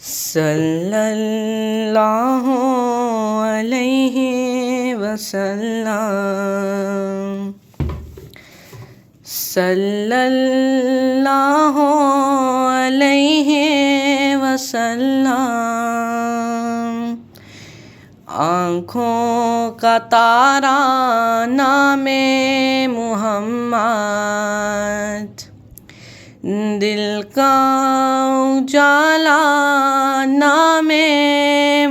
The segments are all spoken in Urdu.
صلی اللہ علیہ وسلم، صلی اللہ علیہ وسلم۔ آنکھوں کا تارا نام محمد، دل کا اجالا نام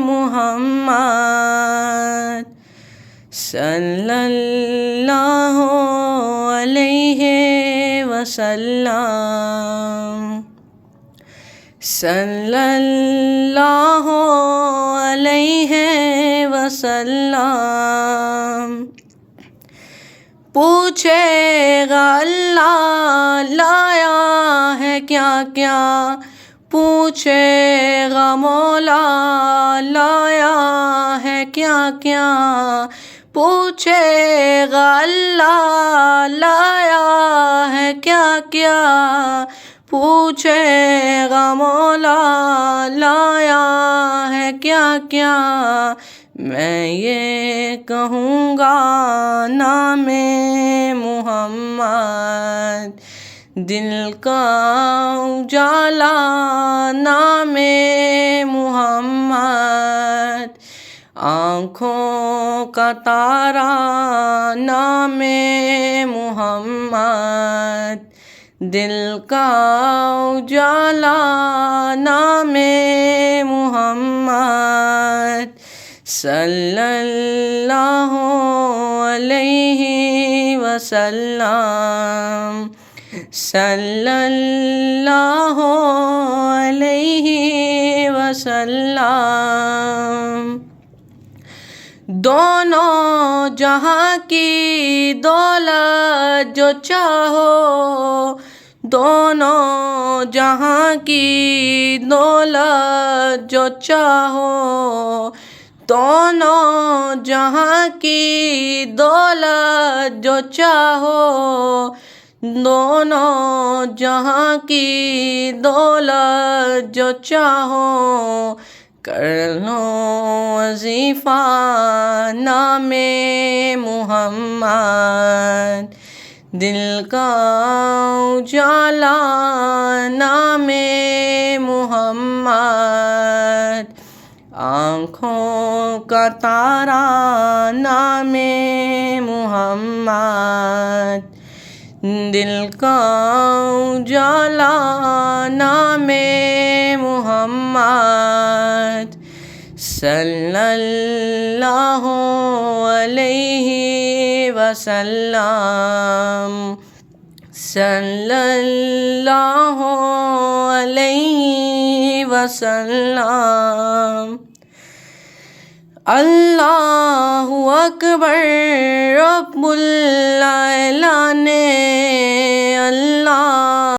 محمد، صلی اللہ علیہ وسلم، صلی اللہ علیہ وسلم۔ پوچھے گا اللہ لایا ہے کیا کیا، پوچھے گا مولا لایا ہے کیا کیا، پوچھے گا اللہ لایا ہے کیا کیا، پوچھے گا مولا لایا ہے کیا کیا۔ میں یہ کہوں گا نام محمد، دل کا اجالا نام محمد، آنکھوں کا تارا نام محمد، دل کا اجالا نام محمد، صلی اللہ علیہ وسلم، صلی اللہ علیہ وسلم۔ دونوں جہاں کی دولت جو چاہو، دونوں جہاں کی دولت جو چاہو، دونوں جہاں کی دولت جو چاہو، دونوں جہاں کی دولت جو چاہو، کر لو وظیفہ نام محمد، دل کا اجالا نام محمد، آنکھوں کا تارا نام محمد، دل کا اجالا نام محمد، صلی اللہ علیہ وسلم، صلی اللہ علیہ وسلم۔ اللہ اکبر رب العالمین، اللہ